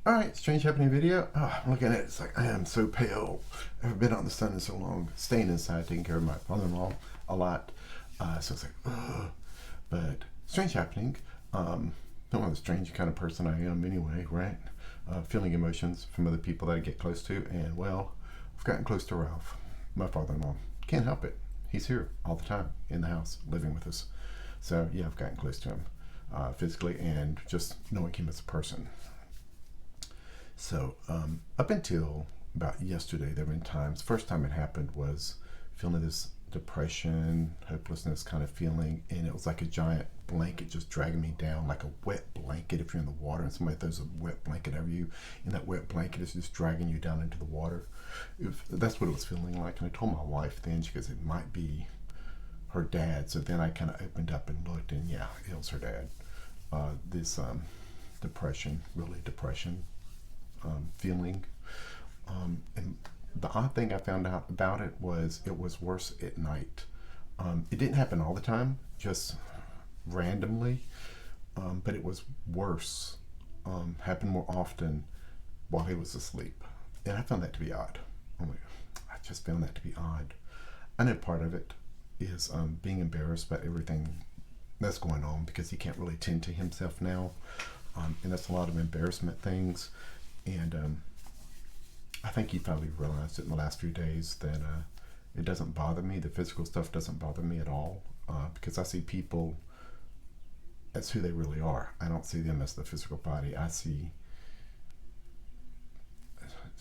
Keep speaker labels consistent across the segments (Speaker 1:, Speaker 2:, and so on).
Speaker 1: All right, strange happening video. Oh, I'm looking at it. It's like I am so pale. I've been out in the sun in so long, staying inside, taking care of my father-in-law a lot. So it's like, ugh. But strange happening. Not the strange kind of person I am anyway, right? Feeling emotions from other people that I get close to, and well, I've gotten close to Ralph, my father-in-law. Can't help it. He's here all the time in the house, living with us. So yeah, I've gotten close to him physically and just knowing him as a person. So up until about yesterday, there have been times. First time it happened was feeling this depression, hopelessness kind of feeling, and it was like a giant blanket just dragging me down, like a wet blanket. If you're in the water and somebody throws a wet blanket over you, and that wet blanket is just dragging you down into the water. That's what it was feeling like. And I told my wife then, she goes, it might be her dad. So then I kind of opened up and looked, and yeah, it was her dad. This depression, really depression feeling. And the odd thing I found out about it was worse at night. It didn't happen all the time, just randomly, but it was worse. Happened more often while he was asleep. And I found that to be odd. I just found that to be odd. I know part of it is being embarrassed about everything that's going on because he can't really tend to himself now. And that's a lot of embarrassment things. And I think he finally realized it in the last few days that it doesn't bother me. The physical stuff doesn't bother me at all because I see people as who they really are. I don't see them as the physical body. I see,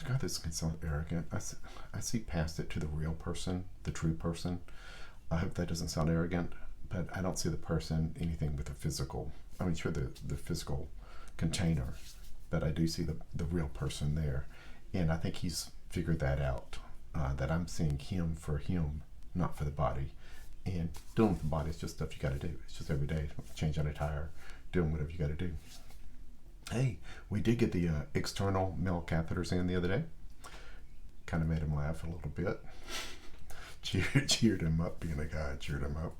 Speaker 1: God, this can sound arrogant. I see past it to the real person, the true person. I hope that doesn't sound arrogant, but I don't see the person anything with the physical. I mean, sure, the physical container, but I do see the real person there. And I think he's figured that out, that I'm seeing him for him, not for the body. And dealing with the body is just stuff you got to do. It's just every day, change out a tire, doing whatever you got to do. Hey, we did get the external male catheters in the other day. Kind of made him laugh a little bit. cheered him up, being a guy, cheered him up.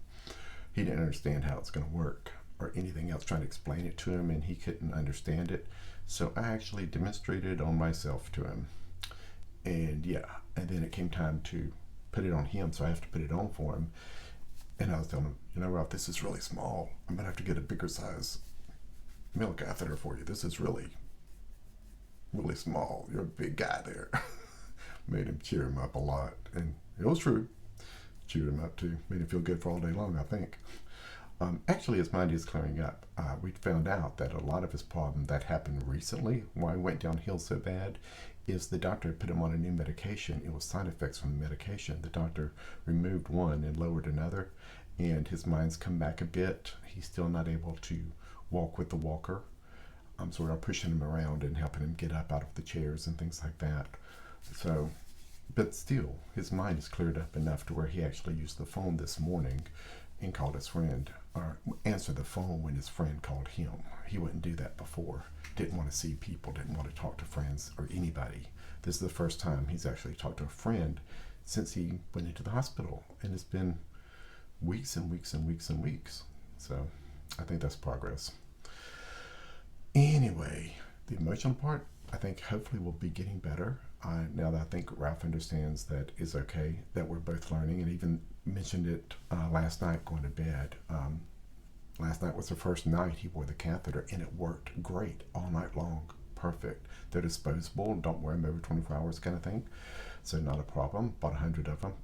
Speaker 1: He didn't understand how it's going to work or anything else, trying to explain it to him, and he couldn't understand it. So I actually demonstrated on myself to him. And yeah, and then it came time to put it on him, so I have to put it on for him. And I was telling him, Ralph, this is really small. I'm going to have to get a bigger size male catheter for you. This is really, really small. You're a big guy there. Made him cheer him up a lot. And it was true. Cheered him up too. Made him feel good for all day long, I think. Actually, his mind is clearing up. We found out that a lot of his problem that happened recently, why he went downhill so bad, is the doctor put him on a new medication. It was side effects from the medication. The doctor removed one and lowered another, and his mind's come back a bit. He's still not able to walk with the walker. So we're pushing him around and helping him get up out of the chairs and things like that. So, but still, his mind is cleared up enough to where he actually used the phone this morning and called his friend, or answered the phone when his friend called him. He wouldn't do that before. Didn't want to see people, didn't want to talk to friends or anybody. This is the first time he's actually talked to a friend since he went into the hospital. And it's been weeks and weeks and weeks and weeks. So I think that's progress. Anyway, the emotional part, I think hopefully will be getting better. Now that I think Ralph understands that it's okay, that we're both learning, and even mentioned it last night going to bed. Last night was the first night he wore the catheter, and it worked great all night long. Perfect. They're disposable, don't wear them every 24 hours kind of thing. So not a problem. Bought 100 of them.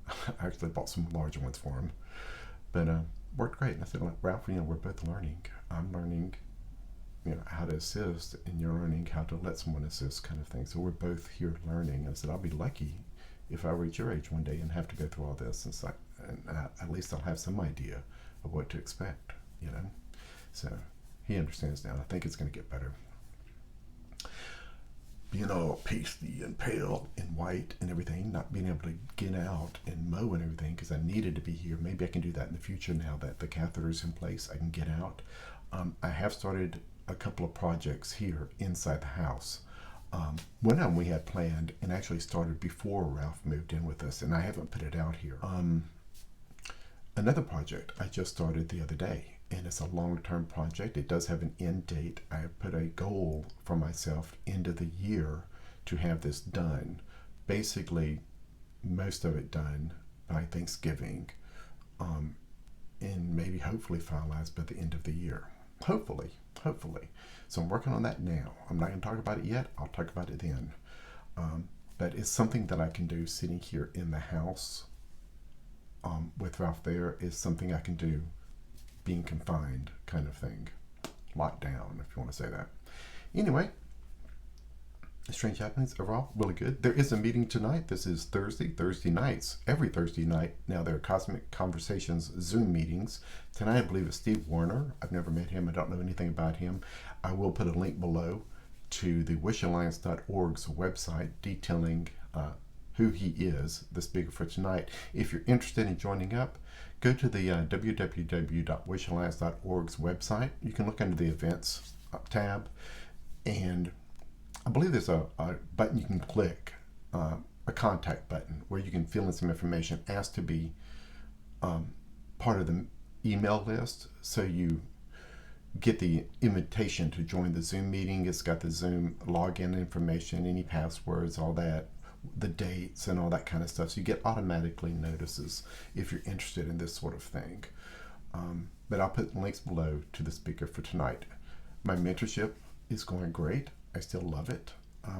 Speaker 1: I actually bought some larger ones for him. But worked great. And I said, Ralph, we're both learning. I'm learning how to assist, and you're learning how to let someone assist kind of thing. So we're both here learning. And I said, I'll be lucky if I reach your age one day and have to go through all this. And at least I'll have some idea of what to expect, So he understands now. I think it's going to get better. Being all pasty and pale and white and everything, not being able to get out and mow and everything because I needed to be here. Maybe I can do that in the future now that the catheter is in place. I can get out. I have started a couple of projects here inside the house. One of them we had planned and actually started before Ralph moved in with us, and I haven't put it out here. Another project I just started the other day, and it's a long-term project. It does have an end date. I have put a goal for myself end of the year to have this done. Basically, most of it done by Thanksgiving, and maybe hopefully finalized by the end of the year. Hopefully. So I'm working on that now. I'm not going to talk about it yet. I'll talk about it then. But it's something that I can do sitting here in the house with Ralph there. Is something I can do being confined, kind of thing. Locked down, if you want to say that. Anyway, Strange Happenings overall, really good. There is a meeting tonight. This is Thursday nights. Every Thursday night now there are Cosmic Conversations Zoom meetings. Tonight I believe it's Steve Warner. I've never met him. I don't know anything about him. I will put a link below to the wishalliance.org's website detailing who he is, the speaker for tonight. If you're interested in joining up, go to the www.wishalliance.org's website. You can look under the events tab, and I believe there's a button you can click, a contact button, where you can fill in some information, ask to be part of the email list, so you get the invitation to join the Zoom meeting. It's got the Zoom login information, any passwords, all that, the dates and all that kind of stuff. So you get automatically notices if you're interested in this sort of thing. But I'll put links below to the speaker for tonight. My mentorship is going great. I still love it.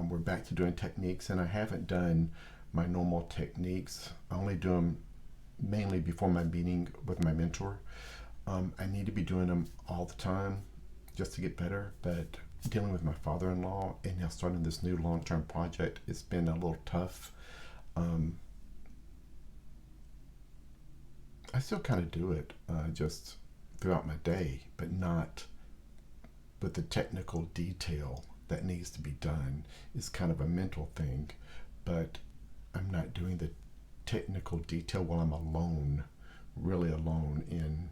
Speaker 1: We're back to doing techniques, and I haven't done my normal techniques. I only do them mainly before my meeting with my mentor. I need to be doing them all the time just to get better, but dealing with my father-in-law and now starting this new long-term project, it's been a little tough. I still kind of do it just throughout my day, but not with the technical detail that needs to be done. It's kind of a mental thing, but I'm not doing the technical detail while I'm alone, really alone.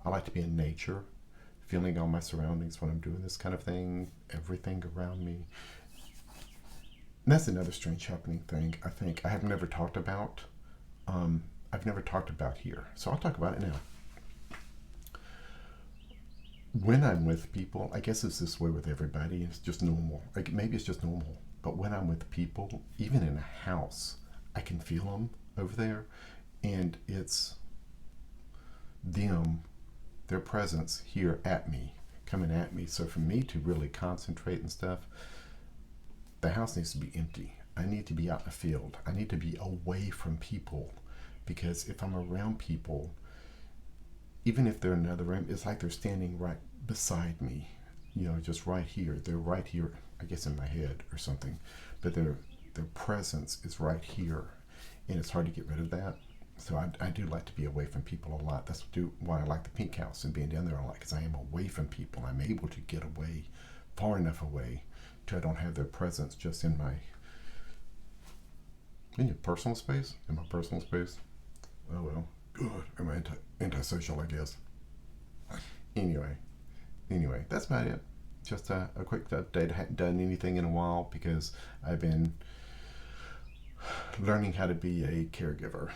Speaker 1: I like to be in nature, feeling all my surroundings when I'm doing this kind of thing, everything around me. And that's another strange happening thing I think I have never talked about. I've never talked about here, so I'll talk about it now. When I'm with people, I guess it's this way with everybody, it's just normal. Like, maybe it's just normal, but when I'm with people, even in a house, I can feel them over there, and it's them, their presence here at me, coming at me. So for me to really concentrate and stuff, the house needs to be empty. I need to be out in the field. I need to be away from people, because if I'm around people, even if they're in another room, it's like they're standing right beside me, just right here. They're right here, I guess in my head or something, but their presence is right here, and it's hard to get rid of that. So I do like to be away from people a lot. That's why I like the Pink House and being down there a lot, because I am away from people. I'm able to get away, far enough away, to I don't have their presence just in your personal space. In my personal space. Oh well, good. I'm antisocial, I guess. Anyway, that's about it. Just a quick update. I hadn't done anything in a while because I've been learning how to be a caregiver.